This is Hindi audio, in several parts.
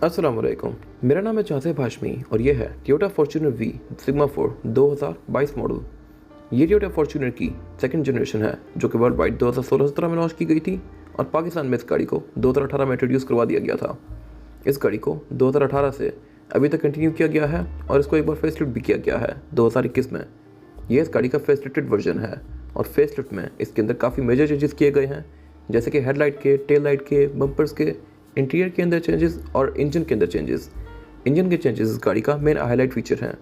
अस्सलाम वालेकुम। मेरा नाम है चाँसेब हाशमी और ये है Toyota Fortuner V Sigma 4 2022 model. ये टोयोटा फॉर्च्यूनर की सेकंड जनरेशन है जो कि वर्ल्ड वाइड 2016-17 में लॉन्च की गई थी और पाकिस्तान में इस गाड़ी को 2018 में इंट्रोड्यूस करवा दिया गया था। इस गाड़ी को 2018 से अभी तक कंटिन्यू किया गया है और इसको एक बार फेसलिफ्ट भी किया गया है 2021 में। ये इस गाड़ी का फेसलिफ्टेड वर्जन है और फेसलिफ्ट में इसके अंदर काफ़ी मेजर चेंजेस किए गए हैं, जैसे कि हेडलाइट के, टेल लाइट के, बम्पर्स के, इंटीरियर के अंदर चेंजेस और इंजन के अंदर चेंजेस। इंजन के चेंजेस इस गाड़ी का मेन हाईलाइट फीचर हैं।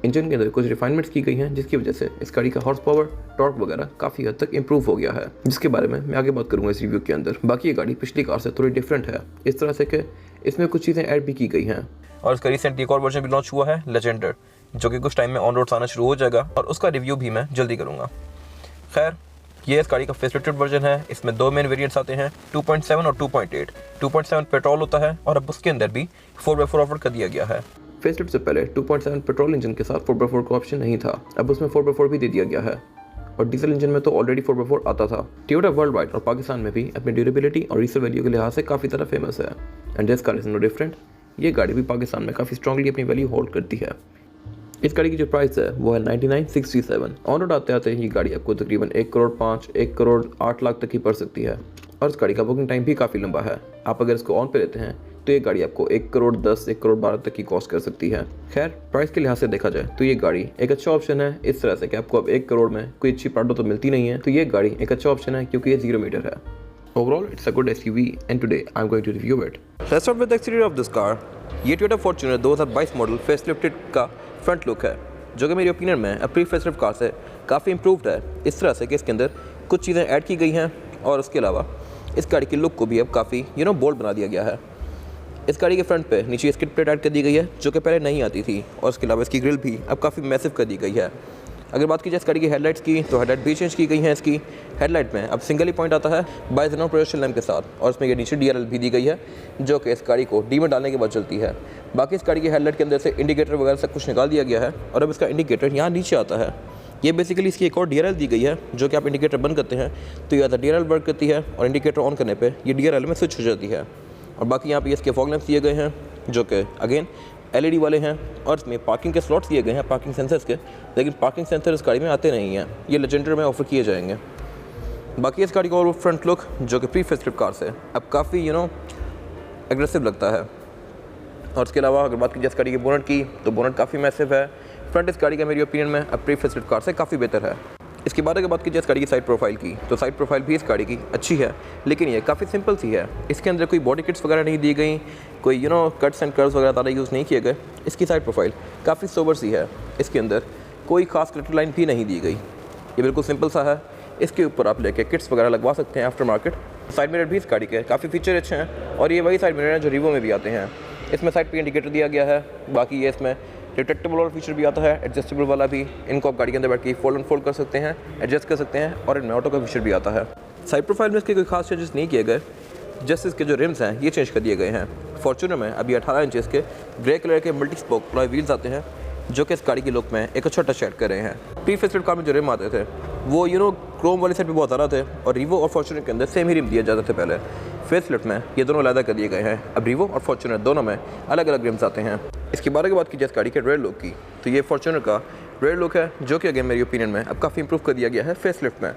इंजन के अंदर कुछ रिफाइनमेंट्स की गई हैं जिसकी वजह से इस गाड़ी का हॉर्स पावर, टॉर्क वगैरह काफ़ी हद तक इंप्रूव हो गया है, जिसके बारे में मैं आगे बात करूंगा इस रिव्यू के अंदर। बाकी ये गाड़ी पिछली कार से थोड़ी डिफरेंट है इस तरह से कि इसमें कुछ चीज़ें ऐड भी की गई हैं। और इसका रिसेंटली एक और वर्जन भी लॉन्च हुआ है लेजेंडर, जो कि कुछ टाइम में ऑन रोड्स आना शुरू हो जाएगा और उसका रिव्यू भी मैं जल्दी करूँगा। खैर, ये इस गाड़ी का फेसलिफ्टेड वर्जन है। इसमें दो मेन वेरिएंट्स आते हैं, 2.7 और 2.8। 2.7 पेट्रोल होता है और अब उसके अंदर भी 4x4 ऑफर कर दिया गया है। फेसलिफ्ट से पहले 2.7 पेट्रोल इंजन के साथ 4x4 का ऑप्शन नहीं था, अब उसमें 4x4 भी दे दिया गया है और डीजल इंजन में तो ऑलरेडी 4x4 आता था। टोयोटा वर्ल्ड वाइड और पाकिस्तान में भी अपनी ड्यूरेबिलिटी और रीसेल वैल्यू के लिहाज से काफ़ी तरह फेमस है and this car is no different. ये गाड़ी भी पाकिस्तान में काफ़ी स्ट्रांगली अपनी वैल्यू होल्ड करती है। इस गाड़ी की जो प्राइस है वो है 99,637। ऑन रोड आते आते ये गाड़ी आपको तकरीबन 1 करोड़ 5, 1 करोड़ 8 लाख तक की पड़ सकती है और इस गाड़ी का बुकिंग टाइम भी काफ़ी लंबा है। आप अगर इसको ऑन पे लेते हैं तो ये गाड़ी आपको 1 करोड़ 10, 1 करोड़ 12 तक की कॉस्ट कर सकती है। खैर, प्राइस के लिहाज से देखा जाए तो ये गाड़ी एक अच्छा ऑप्शन है इस तरह से कि आपको अब 1 करोड़ में कोई अच्छी प्राडो तो मिलती नहीं है, तो ये गाड़ी एक अच्छा ऑप्शन है क्योंकि ये 0 मीटर है। Overall it's a good SUV and today I am going to review it. Let's start with the exterior of this car. ये टोयोटा फॉर्च्यूनर 2022 मॉडल फेसलिफ्टेड का फ्रंट लुक है, जो कि मेरी ओपिनियन में प्री फेसलिफ्ट कार से काफ़ी इंप्रूव्ड है इस तरह से कि इसके अंदर कुछ चीज़ें ऐड की गई हैं और उसके अलावा इस गाड़ी की लुक को भी अब काफ़ी बोल्ड बना दिया गया है। इस गाड़ी के फ्रंट पे नीचे स्किड प्लेट ऐड कर दी गई है जो कि पहले नहीं आती थी और उसके अलावा इसकी ग्रिल भी अब काफ़ी मैसिव कर दी गई है। अगर बात की जाए इस गाड़ी की हेडलाइट्स की तो हेडलाइट भी चेंज की गई हैं। इसकी हेडलाइट में अब सिंगल ही पॉइंट आता है बाइजेनॉन प्रोजेक्शन लैंप के साथ और इसमें ये नीचे DRL भी दी गई है जो कि इस गाड़ी को डी में डालने के बाद चलती है। बाकी इस गाड़ी की हेडलाइट के अंदर से इंडिकेटर वगैरह सब कुछ निकाल दिया गया है और अब इसका इंडिकेटर यहाँ नीचे आता है। ये बेसिकली इसकी एक और DRL दी गई है जो कि आप इंडिकेटर बंद करते हैं तो या तो DRL वर्क करती है और इंडिकेटर ऑन करने पर ये DRL में स्विच हो जाती है। और बाकी यहाँ पे इसके फॉग लैंप्स दिए गए हैं जो कि अगेन LED वाले हैं और इसमें पार्किंग के स्लॉट्स दिए गए हैं पार्किंग सेंसर्स के, लेकिन पार्किंग सेंसर इस गाड़ी में आते नहीं हैं, ये लेजेंडर में ऑफर किए जाएंगे। बाकी इस गाड़ी का और फ्रंट लुक जो कि प्री फेसलिफ्ट कार से अब काफ़ी एग्रेसिव लगता है। और इसके अलावा अगर बात की जाए इस गाड़ी के बोनट की तो बोनट काफ़ी मैसिव है। फ्रंट इस गाड़ी का मेरी ओपिनियन में अब प्री फेसलिफ्ट कार से काफ़ी बेहतर है। इसके बाद अगर बात की जाए इस गाड़ी की साइड प्रोफाइल की तो साइड प्रोफाइल भी इस गाड़ी की अच्छी है, लेकिन ये काफ़ी सिंपल सी है। इसके अंदर कोई बॉडी किट्स वगैरह नहीं दी गई, कोई कट्स एंड कर्व्स वगैरह ज़्यादा यूज़ नहीं किए गए। इसकी साइड प्रोफाइल काफ़ी सोबर सी है, इसके अंदर कोई खास कटर लाइन भी नहीं दी गई, ये बिल्कुल सिंपल सा है। इसके ऊपर आप लेके किट्स वगैरह लगवा सकते हैं आफ्टर मार्केट। साइड मिरर भी इस गाड़ी के काफ़ी फीचर अच्छे हैं और ये वही साइड मिरर हैं जो रिवो में भी आते हैं। इसमें साइड पे इंडिकेटर दिया गया है। बाकी ये इसमें रिट्रैक्टेबल वाला फीचर भी आता है, एडजस्टेबल वाला भी। इनको आप गाड़ी के अंदर बैठ के फोल्ड एंड फोल्ड कर सकते हैं, एडजस्ट कर सकते हैं और इनमें ऑटो का फीचर भी आता है। साइड प्रोफाइल में इसके कोई खास चेंजेस नहीं किए गए, जस्ट इसके जो रिम्स हैं ये चेंज कर दिए गए हैं। फॉर्च्यूनर में अभी 18 इंचेस के ग्रे कलर के मल्टी स्पोक अलॉय व्हील्स आते हैं जो कि इस गाड़ी की लुक में एक अच्छा टच ऐड कर रहे हैं। प्री फेसलिफ्ट कार में जो रिम आते थे वो क्रोम वाली साइड पे बहुत ज़्यादा थे और रिवो और फॉर्च्यूनर के अंदर सेम ही रिम दिए जाते थे पहले। फेसलिफ्ट में ये दोनों अलग कर दिए गए हैं, अब रिवो और फॉर्च्यूनर दोनों में अलग अलग रिम्स आते हैं। इसके बारे में बात की जाए इस गाड़ी के रेयर लुक की तो ये फॉर्च्यूनर का रेयर लुक है जो कि अगेन मेरी ओपिनियन में अब काफ़ी इंप्रूव कर दिया गया है फेसलिफ्ट में।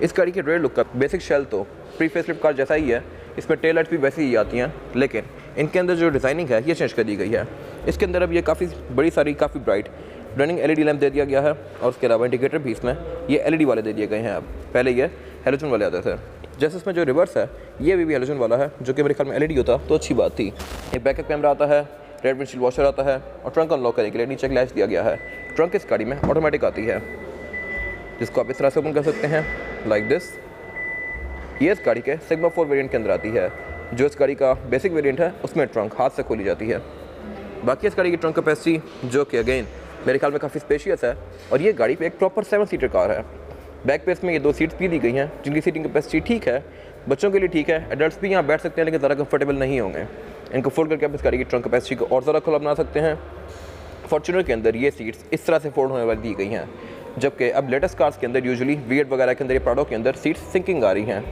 इस गाड़ी के रेयर लुक का बेसिक शेल तो प्री फेसलिफ्ट कार जैसा ही है, इसमें टेल लाइट भी वैसी ही आती हैं, लेकिन इनके अंदर जो डिज़ाइनिंग है ये चेंज कर दी गई है। इसके अंदर अब ये काफ़ी बड़ी सारी काफ़ी ब्राइट रनिंग LED लैंप दे दिया गया है और उसके अलावा इंडिकेटर भी इसमें ये LED वाले दे दिए गए हैं। अब पहले ये हेलोजन वाले आते थे, जैसे इसमें जो रिवर्स है ये भी हेलोजन वाला है जो कि मेरे ख्याल में LED होता तो अच्छी बात थी। एक बैकअप कैमरा आता है, रेड विंडशील्ड वॉशर आता है और ट्रंक अनलॉक करने के लिए नीचे ग्लास दिया गया है। ट्रंक इस गाड़ी में ऑटोमेटिक आती है जिसको आप इस तरह से ओपन कर सकते हैं लाइक दिस। ये इस गाड़ी के सिग्मा 4 वेरिएंट के अंदर आती है। जो इस गाड़ी का बेसिक वेरिएंट है उसमें ट्रंक हाथ से खोली जाती है। बाकी इस गाड़ी की ट्रंक कैपेसिटी जो कि अगेन मेरे ख्याल में काफ़ी स्पेशियस है और ये गाड़ी पे एक प्रॉपर 7 सीटर कार है। बैक पे इसमें ये 2 सीट्स भी दी गई हैं जिनकी सीटिंग कैपेसिटी ठीक है, बच्चों के लिए ठीक है, एडल्ट्स भी यहाँ बैठ सकते हैं लेकिन ज़्यादा कंफर्टेबल नहीं होंगे। इनको फोल्ड करके आप इस गाड़ी की ट्रंक कैपेसिटी को और ज़्यादा खुला बना सकते हैं। फॉर्च्यूनर के अंदर ये सीट्स इस तरह से फोल्ड होने वाली दी गई हैं, जबकि अब लेटेस्ट कार्स के अंदर यूजुअली V8 वगैरह के अंदर ये प्राडो के अंदर सीट्स सिंकिंग आ रही हैं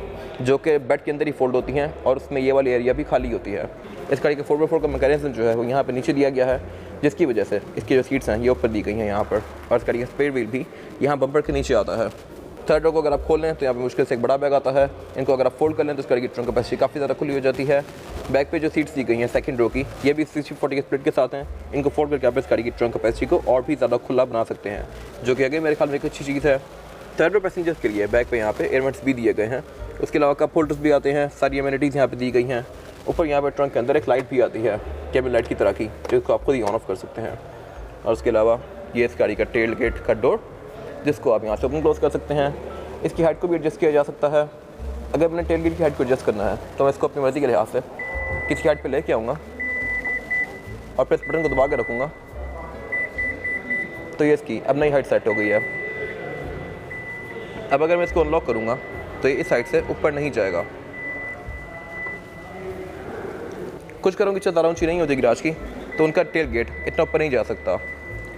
जो कि बेड के अंदर ही फोल्ड होती हैं और उसमें ये वाली एरिया भी खाली होती है। इस गाड़ी के 4x4 का मैकेनिज्म जो है वो यहाँ पे नीचे दिया गया है, जिसकी वजह से इसकी जो सीट्स हैं ये ऊपर दी गई हैं यहाँ पर, और इस गाड़ी का स्पेयर व्हील भी यहाँ बम्पर के नीचे आता है। थर्ड रो को अगर आप खोल लें तो यहाँ पे मुश्किल से एक बड़ा बैग आता है। इनको अगर आप फोल्ड कर लें तो इस गाड़ी की ट्रंक कैपेसिटी काफ़ी ज़्यादा खुली हो जाती है। बैक पे जो सीट्स दी गई हैं सेकंड रो की, ये भी 60-40 के स्प्लिट के साथ हैं। इनको फोल्ड करके आप इस गाड़ी की ट्रंक कैपेसिटी को और भी ज़्यादा खुला बना सकते हैं, जो कि अगर मेरे ख्याल में एक अच्छी चीज़ है। थर्ड रो पैसेंजर्स के लिए बैक पे यहाँ पे एयरवेंट्स भी दिए गए हैं। उसके अलावा कप होल्डर्स भी आते हैं, सारी एमिनिटीज़ यहाँ पे दी गई हैं। ऊपर यहाँ पे ट्रंक के अंदर एक लाइट भी आती है, केबिन लाइट की तरह की, जिसको आप खुद ही ऑन ऑफ कर सकते हैं। और उसके अलावा ये इस गाड़ी का टेल गेट का डोर, जिसको आप यहाँ से ओपन क्लोज कर सकते हैं। इसकी हाइट को भी एडजस्ट किया जा सकता है। अगर अपने टेल गेट की हाइट को एडजस्ट करना है तो मैं इसको अपनी मर्ज़ी के लिहाज से किसी हाइट पे लेके आऊँगा और फिर इस बटन को दबा के रखूँगा तो ये इसकी अब नई हाइट सेट हो गई है। अब अगर मैं इसको अनलॉक करूँगा तो ये इस साइड से ऊपर नहीं जाएगा। कुछ घरों की छत ज़्यादा ऊँची नहीं होती गिराज की, तो उनका टेल गेट इतना ऊपर नहीं जा सकता।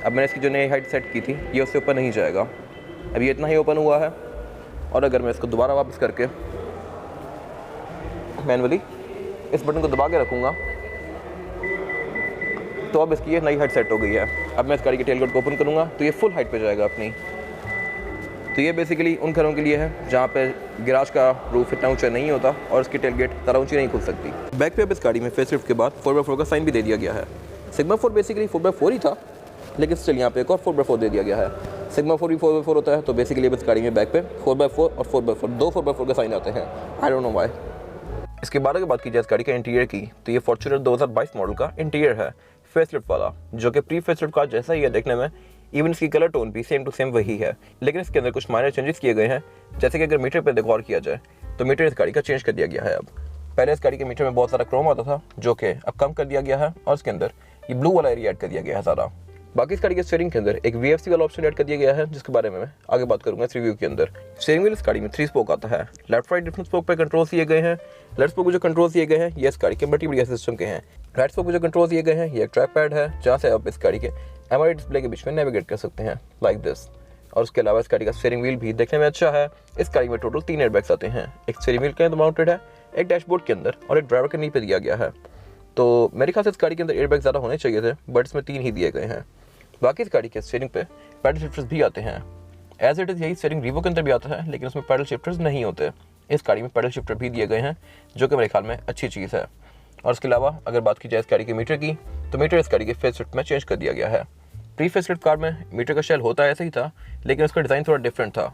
अब मैंने इसकी जो नई हाइट सेट की थी ये उससे ऊपर नहीं जाएगा। अब ये इतना ही ओपन हुआ है, और अगर मैं इसको दोबारा वापस करके मैनुअली इस बटन को दबा के रखूँगा तो अब इसकी ये नई हाइट सेट हो गई है। अब मैं इस गाड़ी के टेल गेट को ओपन करूँगा तो ये फुल हाइट पे जाएगा अपनी। तो ये बेसिकली उन घरों के लिए है जहाँ पे गैराज का रूफ इतना ऊंचा नहीं होता और उसकी टेल गेट ज़्यादा ऊंची नहीं खुल सकती। बैक पे अब इस गाड़ी में फेसलिफ्ट के बाद 4x4 का साइन भी दे दिया गया है। सिग्मा 4 बेसिकली 4x4 ही था, लेकिन स्टिल यहाँ पे एक और 4x4 दे दिया गया है। सिग्मा 4 भी 4x4 होता है, तो बेसिकली अब इस गाड़ी में बैक पे 4x4 और 4x4 दो 4x4 का साइन आते हैं। I don't know why. इसके बाद अगर बात की जाए इस गाड़ी के इंटीरियर की, तो ये फॉर्च्यूनर 2022 मॉडल का इंटीरियर है, फेसलिफ्ट वाला, जो कि प्री फेसलिफ्ट कार जैसा ही है देखने में। इवन इसकी कलर टोन भी सेम टू सेम वही है, लेकिन इसके अंदर कुछ माइनर चेंजेस किए गए हैं। जैसे कि अगर मीटर पर गौर किया जाए तो मीटर इस गाड़ी का चेंज कर दिया गया है। अब पहले इस गाड़ी के मीटर में बहुत सारा क्रोम आता था, जो कि अब कम कर दिया गया है, और इसके अंदर ये ब्लू वाला एरिया ऐड कर दिया गया है सारा। बाकी इस गाड़ी के स्टीयरिंग के अंदर एक VFC वाला ऑप्शन ऐड कर दिया गया है, जिसके बारे में मैं आगे बात करूंगा इस रिव्यू के अंदर। स्टीयरिंग व्हील इस गाड़ी में 3 स्पोक आता है। लेफ्ट राइट डिफरेंट स्पोक पे कंट्रोल दिए गए हैं। लेफ्ट स्पोक पे जो कंट्रोल दिए गए हैं ये इस गाड़ी के मल्टीमीडिया सिस्टम के हैं। राइट स्पोक पे जो कंट्रोल दिए गए हैं ये एक ट्रैक पैड है, जहाँ से आप इस गाड़ी के MRI डिस्प्ले के बीच में नेविगेट कर सकते हैं लाइक दिस। और उसके अलावा इस गाड़ी का स्टीयरिंग व्हील भी देखने में अच्छा है। इस गाड़ी में टोटल 3 एयरबैग्स आते हैं। एक स्टीयरिंग व्हील के अंदर माउंटेड है, एक डैशबोर्ड के अंदर, और एक ड्राइवर के नी पे दिया गया है। तो मेरे ख्याल से इस गाड़ी के अंदर एयरबैग ज़्यादा होने चाहिए थे, बट इसमें 3 ही दिए गए हैं। बाकी इस गाड़ी के स्टीयरिंग पे पैडल शिफ्टर्स भी आते हैं। एज इट इज़ यही स्टीयरिंग रीवो के अंदर भी आता है, लेकिन उसमें पैडल शिफ्टर्स नहीं होते। इस गाड़ी में पैडल शिफ्टर भी दिए गए हैं, जो कि मेरे ख्याल में अच्छी चीज़ है। और उसके अलावा अगर बात की जाए इस गाड़ी के मीटर की, तो मीटर इस गाड़ी के फेसलिफ्ट में चेंज कर दिया गया है। प्री फेसलिफ्ट कार में मीटर का शेल होता ऐसा ही था, लेकिन उसका डिज़ाइन थोड़ा डिफरेंट था।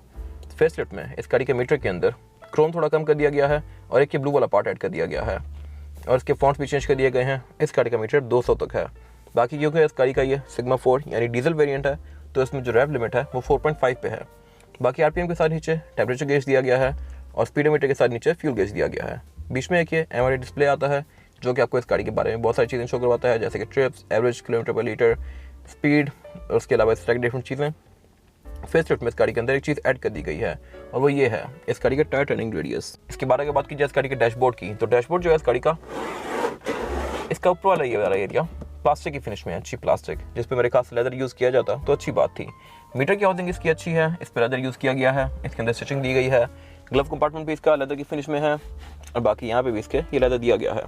फेसलिफ्ट में इस गाड़ी के मीटर के अंदर क्रोम थोड़ा कम कर दिया गया है, और एक ये ब्लू वाला पार्ट ऐड कर दिया गया है, और इसके फॉन्ट्स भी चेंज कर दिए गए हैं। इस गाड़ी का मीटर 200 तक है। बाकी क्योंकि इस गाड़ी का ये सिग्मा 4 यानी डीजल वेरिएंट है, तो इसमें जो रेव लिमिट है वो 4.5 पे है। बाकी RPM के साथ नीचे टेम्परेचर गेज दिया गया है, और स्पीडोमीटर के साथ नीचे फ्यूल गेज दिया गया है। बीच में एक ये MRI डिस्प्ले आता है, जो कि आपको इस गाड़ी के बारे में बहुत सारी चीज़ें शो करवाता है, जैसे कि ट्रिप्स, एवरेज किलोमीटर पर लीटर, स्पीड, और उसके अलावा इस तरह की डिफरेंट चीज़ें। फेसलिफ्ट में इस गाड़ी के अंदर एक चीज़ ऐड कर दी गई है, और वो ये है इस गाड़ी का टायर टर्निंग रेडियस। इसके बाद अगर बात की जाए इस गाड़ी के डैशबोर्ड की, तो डैशबोर्ड जो है इस गाड़ी का, इसका ऊपर वाला ये वाला एरिया प्लास्टिक की फिनिश में है, अच्छी प्लास्टिक, जिस पे मेरे खास लेदर यूज़ किया जाता तो अच्छी बात थी। मीटर की हाउसिंग इसकी अच्छी है, इस पर लेदर यूज़ किया गया है। इसके अंदर स्टिचिंग दी गई है। ग्लव कंपार्टमेंट भी इसका लेदर की फिनिश में है, और बाकी यहाँ पे भी इसके ये लेदर दिया गया है।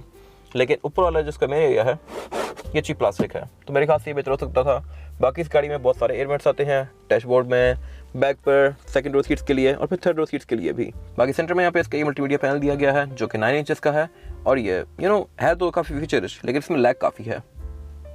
लेकिन ऊपर वाला जिसका मेन एरिया है ये अच्छी प्लास्टिक है, तो मेरे ख्याल से ये बेहतर हो सकता था। बाकी इस गाड़ी में बहुत सारे एयरवेंट्स आते हैं डैशबोर्ड में, बैक पर, सेकंड रो सीट्स के लिए, और फिर थर्ड रो सीट्स के लिए भी। बाकी सेंटर में यहाँ पे इसका ये मल्टीमीडिया पैनल दिया गया है, जो कि 9 इंचेस का है, और ये है तो काफ़ी फीचरिश, लेकिन इसमें लैग काफ़ी है।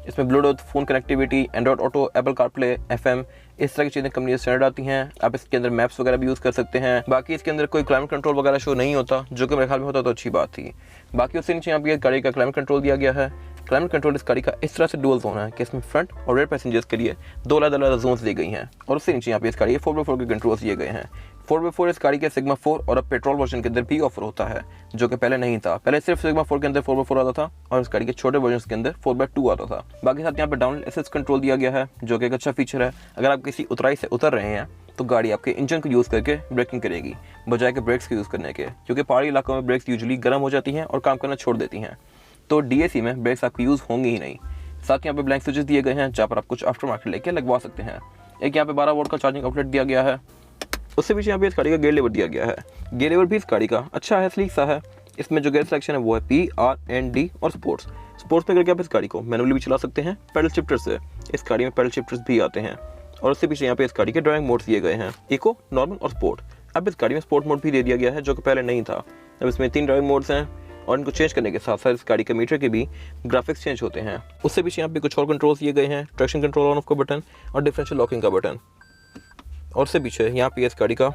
इसमें Bluetooth, phone connectivity, Android auto, Apple CarPlay, FM, इस तरह की चीज़ें कंपनी स्टैंडर्ड आती हैं। आप इसके अंदर मैप्स वगैरह भी यूज़ कर सकते हैं। बाकी इसके अंदर कोई क्लाइमेट कंट्रोल वगैरह शो नहीं होता, जो कि मेरे ख्याल में होता तो अच्छी बात थी। बाकी उससे नीचे यहाँ पे गाड़ी का क्लाइमेट कंट्रोल दिया गया है। क्लाइमेट कंट्रोल इस गाड़ी का इस तरह से डुअल जोन है कि इसमें फ्रंट और रेयर पैसेंजर्स के लिए 2 अलग-अलग जोन्स दी गई हैं, और उससे नीचे यहाँ पे इस गाड़ी के 4x4 के कंट्रोल्स दिए गए हैं। 4x4 इस गाड़ी के सिग्मा 4 और अब पेट्रोल वर्जन के अंदर भी ऑफर होता है, जो कि पहले नहीं था। पहले सिर्फ सिग्मा 4 के अंदर 4x4 आता था, और इस गाड़ी के छोटे वर्जन के अंदर 4x2 आता था। बाकी साथ यहाँ पे डाउन असिस्ट कंट्रोल दिया गया है, जो कि एक अच्छा फीचर है। अगर आप किसी उतराई से उतर रहे हैं तो गाड़ी आपके इंजन को यूज़ करके ब्रेकिंग करेगी, बजाय के ब्रेक्स के यूज़ करने के, क्योंकि पहाड़ी इलाकों में ब्रेक्स यूजुअली गर्म हो जाती हैं और काम करना छोड़ देती हैं। तो DAC में ब्रेक्स आपकी यूज़ होंगी ही नहीं। साथ यहाँ पे ब्लैंक स्विचेस दिए गए हैं, जहाँ पर आप कुछ आफ्टर मार्केट लेके लगवा सकते हैं। एक यहाँ पे 12 वोल्ट का चार्जिंग आउटलेट दिया गया है। उससे पीछे यहाँ पे इस गाड़ी का गेयर लीवर दिया गया है। गेयर लीवर भी इस गाड़ी का अच्छा है, स्लीक सा है। इसमें जो गेयर सिलेक्शन है वो है P, R, N, D और स्पोर्ट्स। स्पोर्ट्स में करके आप इस गाड़ी को मैनुअली भी चला सकते हैं पेडल शिफ्टर से। इस गाड़ी में पेडल शिफ्टर्स भी आते हैं और उससे पीछे यहाँ पे इस गाड़ी के ड्राइविंग मोड्स दिए गए हैं, इको, नॉर्मल और स्पोर्ट। अब इस गाड़ी में स्पोर्ट मोड भी दे दिया गया है जो कि पहले नहीं था। अब इसमें 3 ड्राइविंग मोड्स हैं और इनको चेंज करने के साथ साथ इस गाड़ी के मीटर के भी ग्राफिक्स चेंज होते हैं। उससे पीछे यहाँ पे कुछ और कंट्रोल्स दिए गए हैं, ट्रैक्शन कंट्रोल ऑन ऑफ का बटन और डिफरेंशियल लॉकिंग का बटन। और उससे पीछे यहाँ पे इस गाड़ी का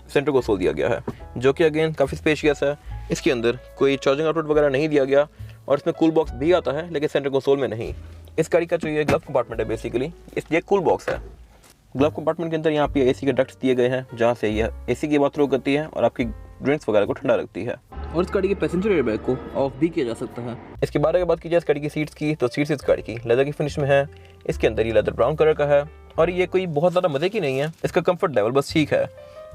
सेंटर कंसोल दिया गया है जो कि अगेन काफ़ी स्पेशियस है। इसके अंदर कोई चार्जिंग आउटपुट वगैरह नहीं दिया गया और इसमें कूल बॉक्स भी आता है लेकिन सेंटर कंसोल में नहीं। इस गाड़ी का जो ये ग्लव कंपार्टमेंट है बेसिकली ये कूल बॉक्स है। ग्लव कंपार्टमेंट के अंदर यहाँ पे एसी के डक्ट्स दिए गए हैं जहाँ से यह एसी की बात थ्रो करती है और आपकी ड्रिंक्स वगैरह को ठंडा रखती है। और इस गाड़ी के पैसेंजर एयरबैग को ऑफ भी किया जा सकता है। इसके बारे में बात की जाए इस गाड़ी की सीट्स की, तो सीट्स इस गाड़ी की लेदर की फिनिश में है। इसके अंदर ये लेदर ब्राउन कलर का है और ये कोई बहुत ज़्यादा मजे की नहीं है, इसका कंफर्ट लेवल बस ठीक है।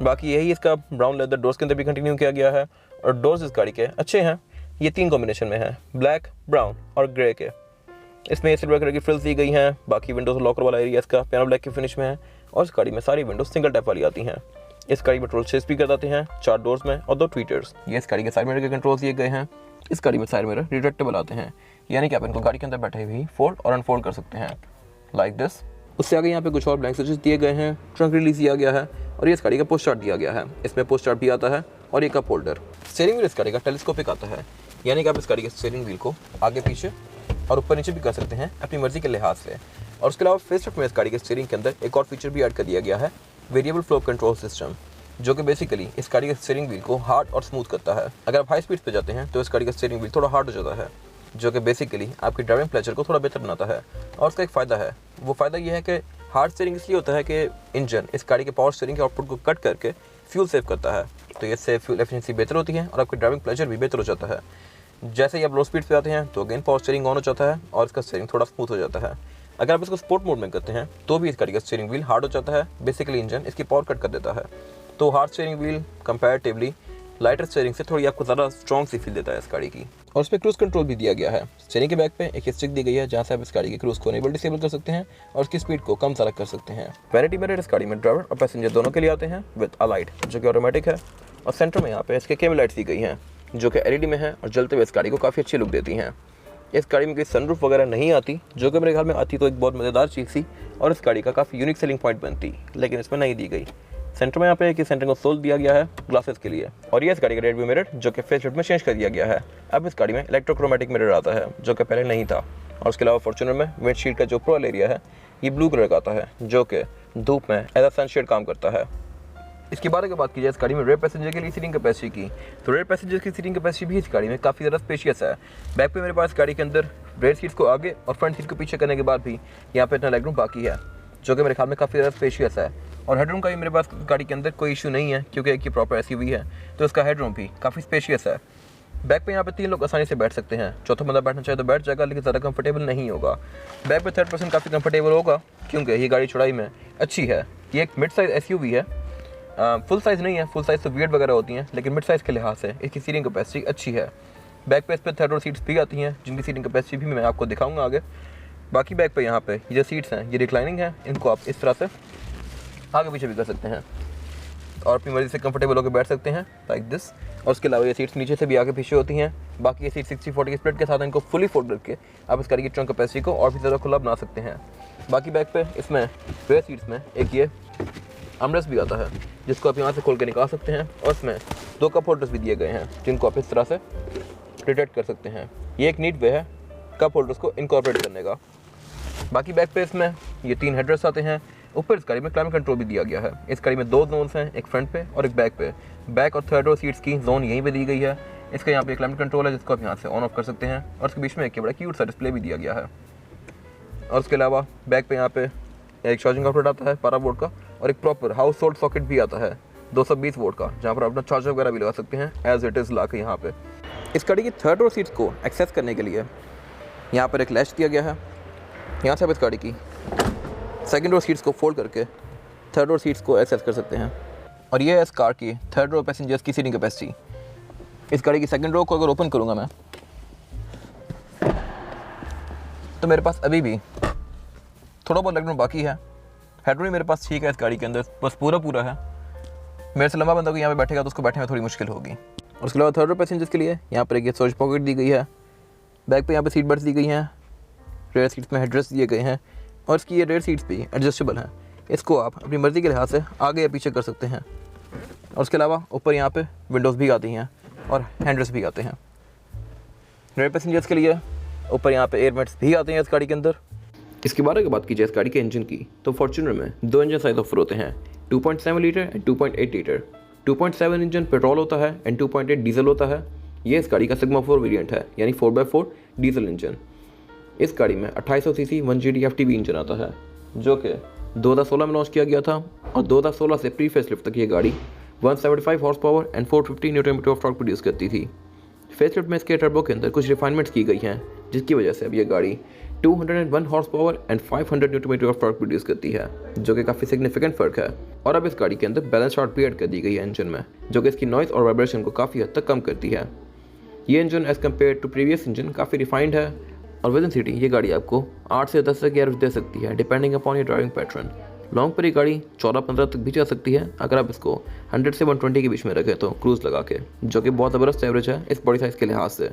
बाकी यही इसका ब्राउन लेदर डोर्स के अंदर भी कंटिन्यू किया गया है और डोर्स इस गाड़ी के अच्छे हैं। ये 3 कॉम्बिनेशन में है, ब्लैक, ब्राउन और ग्रे के। इसमें सिल्वर कलर की फ्रिल्स दी गई हैं। बाकी विंडोज लॉकर वाला एरिया इसका पियानो ब्लैक की फिनिश में है और इस गाड़ी में सारी विंडोज सिंगल टैप वाली आती हैं। इस गाड़ी में टोटल 6 स्पीकर आते हैं, 4 डोर्स में और 2 ट्वीटर्स। ये इस गाड़ी के साइड मिरर के कंट्रोल्स दिए गए हैं। इस गाड़ी में साइड मिरर रिट्रैक्टेबल आते हैं, यानी कि आप इनको गाड़ी के अंदर बैठे हुए फोल्ड और अनफोल्ड कर सकते हैं लाइक दिस। उससे आगे यहाँ पे कुछ और ब्लैंक स्विचेस दिए गए हैं, ट्रंक रिलीज दिया गया है और ये इस गाड़ी का पोस्ट स्टार्ट दिया गया है। इसमें पोस्ट स्टार्ट भी आता है और एक कप होल्डर। स्टीयरिंग व्हील इस गाड़ी का टेलीस्कोपिक आता है, यानी कि आप इस गाड़ी के स्टीयरिंग व्हील को आगे पीछे और ऊपर नीचे भी कर सकते हैं अपनी मर्जी के लिहाज से। और उसके अलावा फेस लिफ्ट में इस गाड़ी के स्टीयरिंग के अंदर एक और फीचर भी ऐड कर दिया गया है, वेरिएबल फ्लो कंट्रोल सिस्टम, जो कि बेसिकली इस गाड़ी के स्टीयरिंग व्हील को हार्ड और स्मूथ करता है। अगर आप हाई स्पीड पे जाते हैं तो इस गाड़ी का स्टीयरिंग व्हील थोड़ा हार्ड हो जाता है, जो कि बेसिकली आपकी ड्राइविंग प्लेजर को थोड़ा बेहतर बनाता है। और उसका एक फ़ायदा है, वो फ़ायदा ये है कि हार्ड स्टीयरिंग इसलिए होता है कि इंजन इस गाड़ी के पावर स्टीयरिंग के आउटपुट को कट करके फ्यूल सेव करता है, तो इससे फ्यूल एफिशिएंसी बेहतर होती है और आपकी ड्राइविंग प्लेजर भी बेहतर हो जाता है। जैसे ही आप लो स्पीड पे आते हैं तो अगेन पावर स्टीयरिंग ऑन हो जाता है और इसका स्टीयरिंग थोड़ा स्मूथ हो जाता है। अगर आप इसको स्पोर्ट मोड में करते हैं तो भी इस गाड़ी का स्टीयरिंग व्हील हार्ड हो जाता है, बेसिकली इंजन इसकी पावर कट कर देता है। तो hard steering wheel comparatively lighter steering से थोड़ी आपको ज़्यादा स्ट्रॉन्ग सी फील देता है इस गाड़ी की। और उस पर क्रूज कंट्रोल भी दिया गया है। स्टीयरिंग के बैक पे एक स्टिक दी गई है जहाँ से आप इस गाड़ी के क्रूज को इनेबल डिसेबल कर सकते हैं और उसकी स्पीड को कम ज़्यादा कर सकते हैं। वैनिटी मिरर इस गाड़ी में ड्राइवर और पैसेंजर दोनों के लिए आते हैं विद अ लाइट जो कि ऑटोमेटिक है और सेंटर में यहाँ पे इसके कैमरा लाइट्स दी गई हैं जो कि एलईडी में है और जलते हुए इस गाड़ी को काफ़ी अच्छी लुक देती हैं। इस गाड़ी में कोई सनरूफ वगैरह नहीं आती, जो कि मेरे ख्याल में आती तो एक बहुत मज़ेदार चीज़ थी और इस गाड़ी का काफ़ी यूनिक सेलिंग पॉइंट बनती, लेकिन इसमें नहीं दी गई। सेंटर में यहाँ पे एक सेंटर कंसोल दिया गया है ग्लासेस के लिए और ये इस गाड़ी का रेड व्यू मिरर जो कि फेस लिफ्ट में चेंज कर दिया गया है। अब इस गाड़ी में इलेक्ट्रोक्रोमेटिक मिरर आता है जो कि पहले नहीं था। और उसके अलावा फॉर्च्यूनर में विंडशील्ड का जो प्रोल एरिया है ये ब्लू कलर का आता है जो कि धूप में एज अ सनशेड काम करता है। इसके बारे में बात की जाए इस गाड़ी में रेयर पैसेंजर के लिए सीटिंग कैपेसिटी की, तो रेयर पैसेंजर की सीटिंग कैपेसिटी भी इस गाड़ी में काफ़ी ज़्यादा स्पेशियस है। बैक पे मेरे पास गाड़ी के अंदर रेयर सीट्स को आगे और फ्रंट सीट को पीछे करने के बाद भी यहाँ पे इतना लेगरूम बाकी है, जो कि मेरे ख्याल में काफ़ी ज़्यादा स्पेशियस है। और हेडरूम का भी मेरे पास गाड़ी के अंदर कोई इशू नहीं है क्योंकि एक ही प्रॉपर एसयूवी है, तो इसका हेडरूम भी काफ़ी स्पेशियस है। बैक पे यहाँ पे 3 लोग आसानी से बैठ सकते हैं, चौथा बंदा बैठना चाहे तो बैठ जाएगा, लेकिन ज़्यादा कंफर्टेबल नहीं होगा। बैक पे 3rd पर्सन काफ़ी कंफर्टेबल होगा क्योंकि ये गाड़ी चौड़ाई में अच्छी है। ये एक मिड साइज़ एसयूवी है, फुल साइज़ नहीं है, फुल साइज़ तो वियर्ड वगैरह होती हैं, लेकिन मिड साइज़ के लिहाज से इसकी सीटिंग कैपेसिटी अच्छी है। बैक पे इस पर 3rd रो सीट्स भी आती हैं जिनकी सीटिंग कैपेसिटी भी मैं आपको दिखाऊंगा आगे। बाकी बैक पे यहाँ पे ये जो सीट्स हैं ये रिक्लाइनिंग है, इनको आप इस तरह से आगे पीछे भी कर सकते हैं और अपनी मर्ज़ी से कंफर्टेबल होकर बैठ सकते हैं लाइक दिस। और उसके अलावा ये सीट्स नीचे से भी आगे पीछे होती हैं। बाकी ये सीट 60-40 स्प्लिट के साथ इनको फुली फोल्ड करके आप इस गाड़ी की ट्रंक कैपेसिटी को और भी ज़्यादा खुला बना सकते हैं। बाकी बैक पे इसमें रेयर सीट्स में एक ये आर्मरेस्ट भी आता है जिसको आप यहाँ से खोल के निकाल सकते हैं और इसमें 2 कप होल्डर्स भी दिए गए हैं जिनको आप इस तरह से रोटेट कर सकते हैं। ये एक नीट वे है कप होल्डर्स को इनकॉर्पोरेट करने का। बाकी बैक पे इसमें ये 3 हेडरेस्ट आते हैं। ऊपर इस गाड़ी में क्लाइमेट कंट्रोल भी दिया गया है। इस गाड़ी में 2 जोन्स हैं, एक फ्रंट पे और एक बैक पे। बैक और 3rd रो सीट्स की जोन यहीं पे दी गई है। इसका यहाँ पे क्लाइमेट कंट्रोल है जिसको आप यहाँ से ऑन ऑफ कर सकते हैं और उसके बीच में एक बड़ा क्यूट सा डिस्प्ले भी दिया गया है। और उसके अलावा बैक पे यहाँ पे एक चार्जिंग आउटलेट आता है 12 वोल्ट का और एक प्रॉपर हाउस होल्ड सॉकेट भी आता है 220 वोल्ट का, जहाँ पर अपना चार्जर वगैरह भी लगा सकते हैं एज इट इज़ ला के यहाँ पे। इस गाड़ी की 3rd रो सीट्स को एक्सेस करने के लिए यहाँ पर एक लैच दिया गया है। यहाँ से आप इस गाड़ी की 2nd रो सीट्स को फोल्ड करके 3rd रो सीट्स को एक्सेस कर सकते हैं। और ये है इस कार की 3rd रो पैसेंजर्स की सीटिंग कैपेसिटी। इस गाड़ी की 2nd रो को अगर ओपन करूँगा मैं तो मेरे पास अभी भी थोड़ा बहुत लेगरूम बाकी है। हेडरूम मेरे पास ठीक है इस गाड़ी के अंदर, बस पूरा है। मेरे से लंबा बंदा को यहाँ पे बैठेगा तो उसको बैठने में थोड़ी मुश्किल होगी। और उसके अलावा 3rd रो पैसेंजर्स के लिए यहाँ पर एक स्टोरेज पॉकेट दी गई है बैक पे यहाँ पे सीट बेल्ट दी गई हैं, रेयर सीट्स में हेडरेस्ट दिए गए हैं और इसकी ये रेयर सीट्स भी एडजस्टेबल हैं। इसको आप अपनी मर्ज़ी के लिहाज से आगे या पीछे कर सकते हैं। और उसके अलावा ऊपर यहाँ पे विंडोज़ भी आती हैं और हैंडरेस्ट भी आते हैं। रेयर पैसेंजर्स के लिए ऊपर यहाँ पे एयर वेंट्स भी आते हैं इस गाड़ी के अंदर। इसके बारे में बात की जाए इस गाड़ी के इंजन की, तो फॉर्च्यूनर में 2 इंजन साइज ऑफर होते हैं, 2.7 litre and 2.8 litre. 2.7 engine petrol होता है एंड 2.8 डीजल होता है। ये इस गाड़ी का सिग्मा 4 वेरिएंट है, यानी 4x4 डीजल इंजन। इस गाड़ी में 2800 सीसी 1GT FTB इंजन आता है, जो कि 2016 में लॉन्च किया गया था और 2016 से प्री फेसलिफ्ट तक ये गाड़ी 175 horse power and 450 newton meter of torque produce करती थी। फेसलिफ्ट में इसके टर्बो के अंदर कुछ रिफाइनमेंट्स की गई हैं, जिसकी वजह से अब ये गाड़ी 201 horse power and 500 newton meter of torque produce करती है, जो कि काफ़ी सिग्निफिकेंट फ़र्क है। और अब इस गाड़ी के अंदर बैलेंस शॉट भी ऐड कर दी गई है इंजन में, जो कि इसकी नॉइज़ और वाइब्रेशन को काफ़ी हद तक कम करती है। ये engine as compare to previous engine काफ़ी रिफाइंड है और विद इन सिटी ये गाड़ी आपको 8 से 10 तक एवरेज दे सकती है, depending upon your driving pattern. Long पर ये गाड़ी 14-15 तक भी जा सकती है अगर आप इसको 100 से 120 के बीच में रखें तो क्रूज़ लगा के, जो कि बहुत ज़बरदस्त एवरेज है इस बॉडी साइज़ के लिहाज से।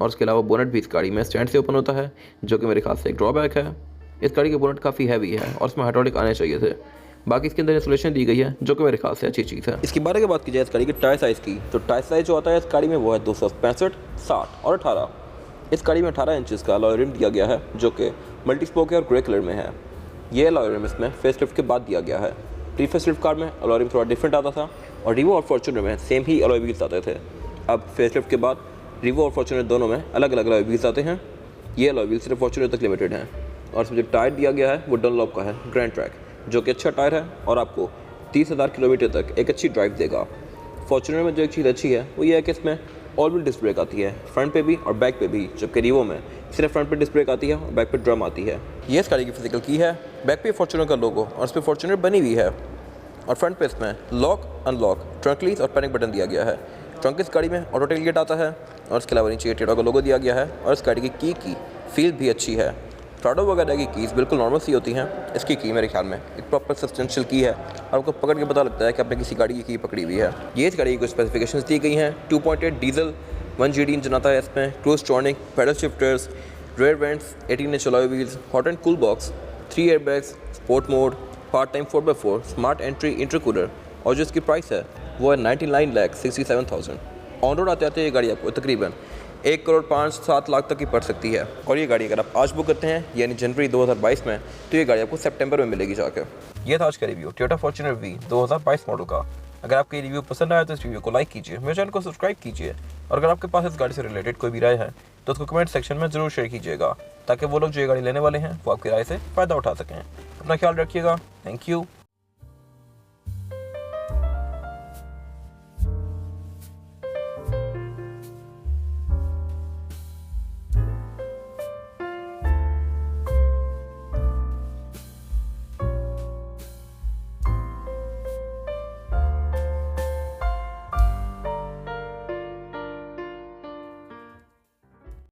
और उसके अलावा बोनट भी इस गाड़ी में स्टैंड से ओपन होता है, जो कि मेरे ख्याल से एक ड्रॉबैक है। इस गाड़ी के बोनट काफ़ी हैवी है और इसमें हाइड्रोलिक आने चाहिए थे। बाकी इसके अंदर इंसुलेशन दी गई है, जो कि मेरे ख्याल से अच्छी चीज़ है। इसके बारे में बात की जाए इस गाड़ी के टायर साइज़ की, तो टायर साइज़ जो आता है इस गाड़ी में वो है 265, 60 और 18। इस गाड़ी में 18 इंचज़ का अलॉय रिम दिया गया है, जो कि मल्टी स्पोक है और ग्रे कलर में है। ये अलॉय रिम इसमें फेसलिफ्ट के बाद दिया गया है। प्री फेसलिफ्ट कार में अलॉय रिम थोड़ा डिफरेंट आता था और रिवो और फॉर्च्यूनर में सेम ही अलॉय व्हील्स आते थे। अब फेसलिफ्ट के बाद रिवो और फॉर्च्यूनर दोनों में अलग अलग अलॉय व्हील्स आते हैं। ये अलॉय व्हील्स सिर्फ फॉर्च्यूनर तक लिमिटेड हैं। और इसमें जो टायर दिया गया है वो डनलॉप का है ग्रैंड ट्रैक, जो कि अच्छा टायर है और आपको 30,000 किलोमीटर तक एक अच्छी ड्राइव देगा। फॉर्च्यूनर में जो एक चीज़ अच्छी है वो ये है कि इसमें ऑल व्हील डिस्क ब्रेक आती है, फ्रंट पे भी और बैक पे भी, जबकि रिवो में सिर्फ फ्रंट पे डिस्क ब्रेक आती है और बैक पे ड्रम आती है। ये इस गाड़ी की फिजिकल की है। बैक पे फॉर्च्यूनर का लोगो और इस पर फॉर्च्यूनर बनी हुई है और फ्रंट पे इसमें लॉक अनलॉक ट्रंक लीज और पैनिक बटन दिया गया है। ट्रंक इस गाड़ी में ऑटो टेलगेट आता है और इसके अलावा नीचे टेटो का लोगो दिया गया है। और इस गाड़ी की फील भी अच्छी है। प्राडो वगैरह की कीज़ बिल्कुल नॉर्मल सी होती हैं। इसकी की मेरे ख्याल में एक प्रॉपर सब्सटेंशियल की है और आपको पकड़ के पता लगता है कि आपने किसी गाड़ी की पकड़ी हुई है। ये इस गाड़ी की कुछ स्पेसिफिकेशंस दी गई हैं। 2.8 डीजल 1GT इंजन आता है इसमें, cruise tronic, paddle shifters, rear vents, 18 inch alloy wheels, hot and cool box, 3 airbags, sport mode, part time 4x4, smart entry intercooler. और जो इसकी प्राइस है वो है 99,67,000। ऑन रोड आते आते ये गाड़ी आपको तकरीबन 1,05,07,00,000 तक की पड़ सकती है। और ये गाड़ी अगर आप आज बुक करते हैं यानी जनवरी 2022 में, तो ये गाड़ी आपको सितंबर में मिलेगी जाकर। ये था आज का review Toyota Fortuner V 2022 model का। अगर आपको ये रिव्यू पसंद आया तो इस वीडियो को लाइक कीजिए, मेरे चैनल को सब्सक्राइब कीजिए और अगर आपके पास इस गाड़ी से रिलेटेड कोई भी राय है तो उसको कमेंट सेक्शन में ज़रूर शेयर कीजिएगा, ताकि वो लोग जो ये गाड़ी लेने वाले हैं वो आपकी राय से फ़ायदा उठा सकें। अपना ख्याल रखिएगा। Thank you.